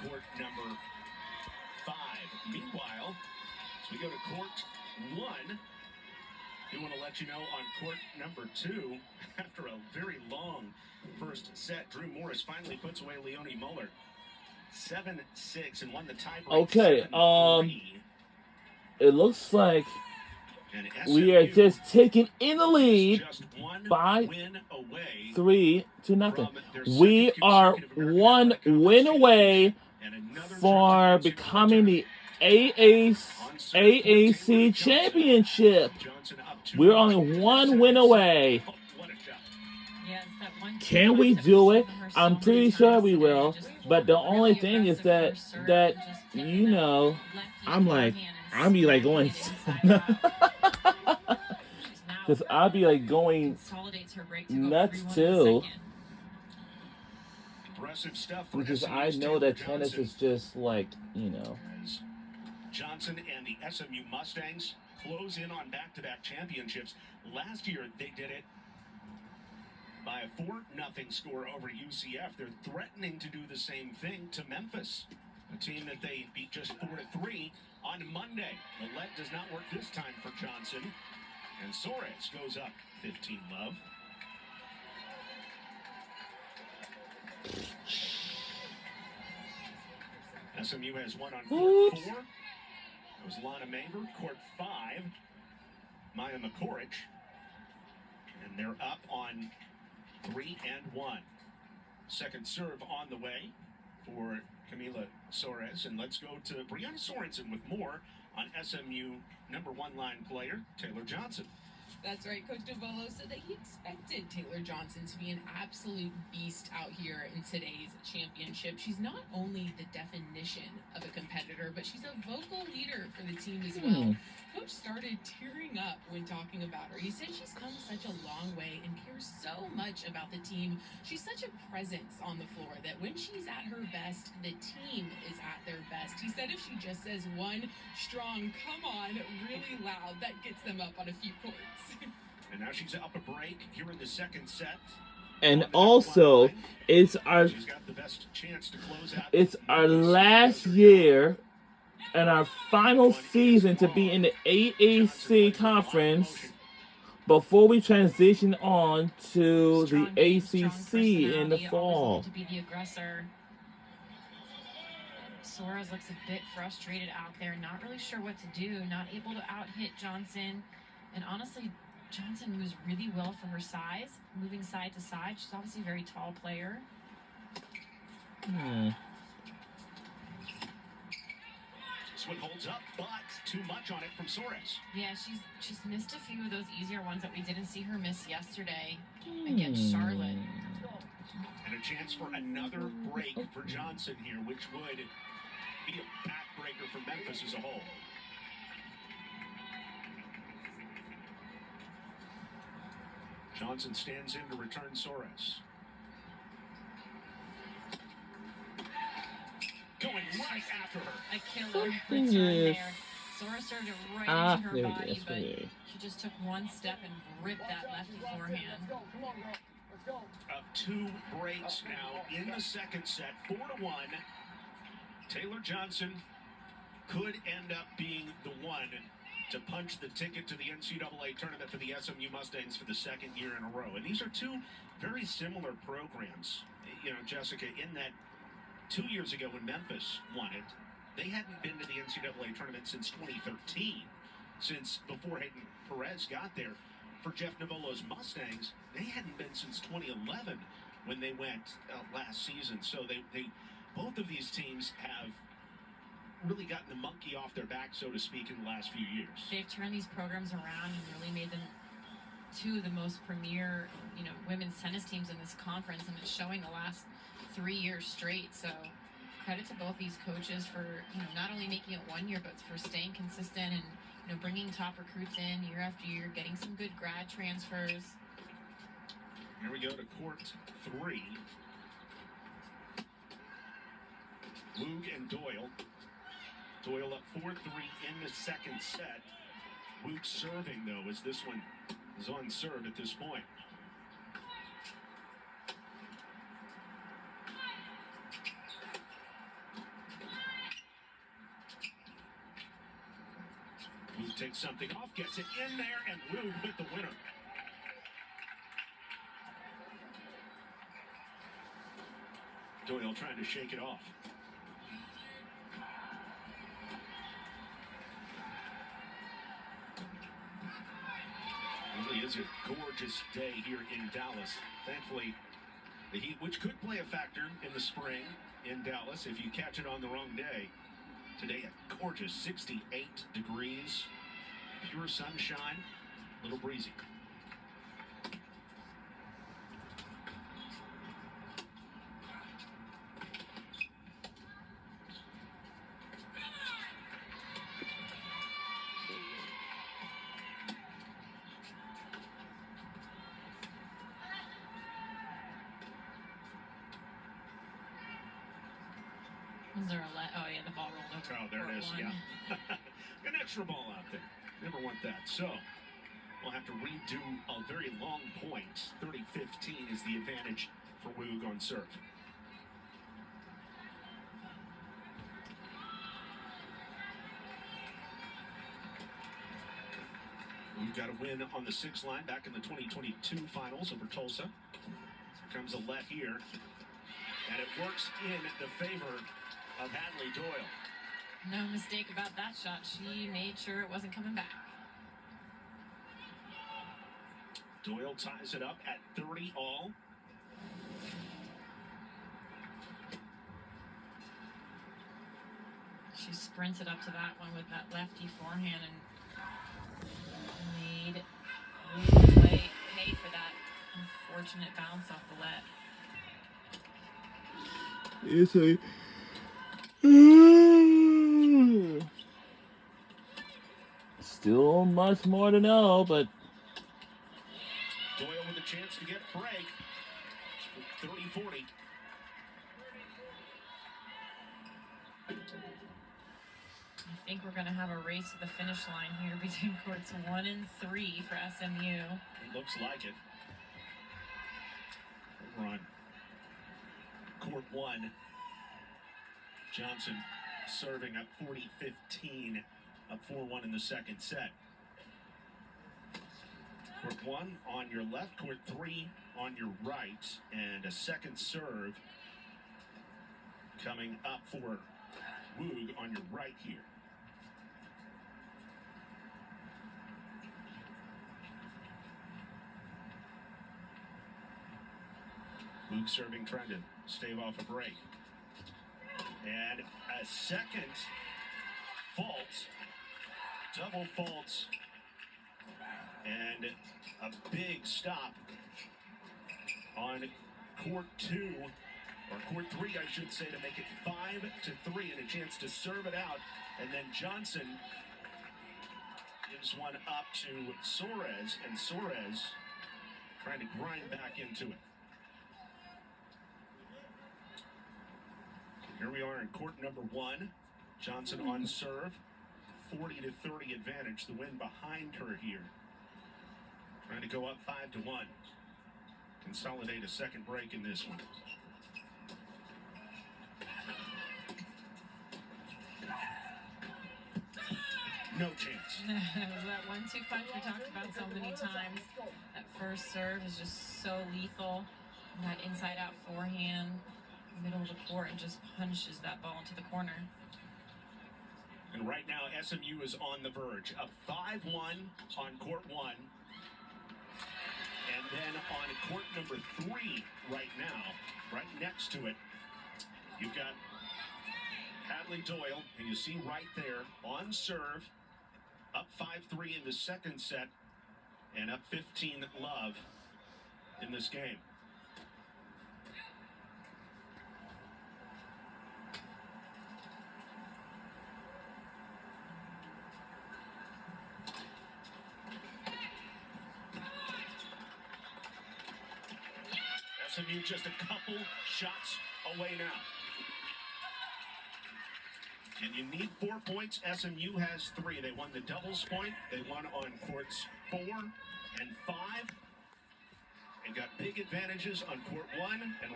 court number 5. Meanwhile, as we go to court 1, we want to let you know on court number 2, after a very long first set, Drew Morris finally puts away Leonie Muller 7-6 and won the tiebreak. Okay, 7-3. It looks like we are just taking in the lead by 3-0. We are 1 win away for becoming the AAC championship. We're only 1 win away. Can we do it? I'm pretty sure we will. But the only thing is that you know, I'm be like going, because I'll be like going nuts too. Because I know that tennis is just like, you know. Johnson and the SMU Mustangs close in on back-to-back championships. Last year they did it by a 4-0 score over UCF. They're threatening to do the same thing to Memphis, a team that they beat just 4-3 on Monday. The lead does not work this time for Johnson, and Soares goes up 15-love. SMU has won on court 4. It was Lana Maver, court 5, Maya McCorich, and they're up on 3-1. Second serve on the way for Camila Soares, and let's go to Brianna Sorensen with more on SMU #1 line player Taylor Johnson. That's right. Coach DeVolo said that he expected Taylor Johnson to be an absolute beast out here in today's championship. She's not only the definition of a competitor, but she's a vocal leader for the team as well. Coach started tearing up when talking about her. He said she's come such a long way and cares so much about the team. She's such a presence on the floor that when she's at her best, the team is at their best. He said if she just says one strong come on really loud, that gets them up on a few courts. And now she's up a break here in the second set. And also, it's our last year and our final season to be in the AAC conference before we transition on to the ACC in the fall. To be the aggressor. Soares looks a bit frustrated out there, not really sure what to do, not able to out-hit Johnson. And honestly, Johnson moves really well for her size, moving side to side. She's obviously a very tall player. Swing holds up, but too much on it from Soares. Yeah, she's missed a few of those easier ones that we didn't see her miss yesterday against Charlotte. And a chance for another break for Johnson here, which would be a backbreaker for Memphis as a whole. Johnson stands in to return Soares. Going right after her. A killer return there. Soares served it right into her body, but she just took one step and ripped that lefty forehand. Up 2 breaks now in the second set, 4-1. Taylor Johnson could end up being the one to punch the ticket to the NCAA tournament for the SMU Mustangs for the second year in a row. And these are 2 very similar programs. You know, Jessica, in that 2 years ago when Memphis won it, they hadn't been to the NCAA tournament since 2013, since before Hayden Perez got there. For Jeff Navolo's Mustangs, they hadn't been since 2011 when they went last season. So they both of these teams have really gotten the monkey off their back, so to speak, in the last few years. They've turned these programs around and really made them 2 of the most premier, women's tennis teams in this conference, and it's showing the last 3 years straight. So credit to both these coaches for not only making it 1 year, but for staying consistent and bringing top recruits in year after year, getting some good grad transfers. Here we go to court 3. Woog and Doyle. Doyle up 4-3 in the second set. Woog serving, though, as this one is on serve at this point. takes something off, gets it in there, and Wu with the winner. Doyle trying to shake it off. It really is a gorgeous day here in Dallas. Thankfully, the heat, which could play a factor in the spring in Dallas if you catch it on the wrong day. Today, a gorgeous 68 degrees, pure sunshine, a little breezy. Was there a oh yeah, the ball rolled over. Oh, there it is. One. Yeah. An extra ball out there. Never want that. So we'll have to redo a very long point. 30-15 is the advantage for Woog on serve. Woog got a win on the 6 line back in the 2022 finals over Tulsa. Here comes a let here. And it works in the favor of Hadley Doyle. No mistake about that shot. She made sure it wasn't coming back. Doyle ties it up at 30 all. She sprinted up to that one with that lefty forehand and made Wu pay for that unfortunate bounce off the let. It's a still much more to know, but Doyle with a chance to get a break. 30-40. I think we're going to have a race to the finish line here between courts 1 and 3 for SMU. It looks like it. We're on court 1. Johnson serving up 40-15, up 4-1 in the second set. Court 1 on your left, court 3 on your right, and a second serve coming up for Woog on your right here. Woog serving, trying to stave off a break. And a second fault, double faults, and a big stop on court 2, or court 3, I should say, to make it 5-3 and a chance to serve it out. And then Johnson gives one up to Soares, and Soares trying to grind back into it. Here we are in court number 1. Johnson on serve. 40-30 advantage. The win behind her here. Trying to go up 5-1. Consolidate a second break in this one. No chance. That 1-2 punch we talked about so many times. That first serve is just so lethal. And that inside-out forehand, middle of the court, and just punches that ball into the corner. And right now, SMU is on the verge. Up 5-1 on court 1. And then on court number 3 right now, right next to it, you've got Hadley Doyle, and you see right there on serve, up 5-3 in the second set, and up 15 love in this game. SMU just a couple shots away now. And you need 4 points. SMU has 3. They won the doubles point. They won on courts 4 and 5. And got big advantages on court 1 and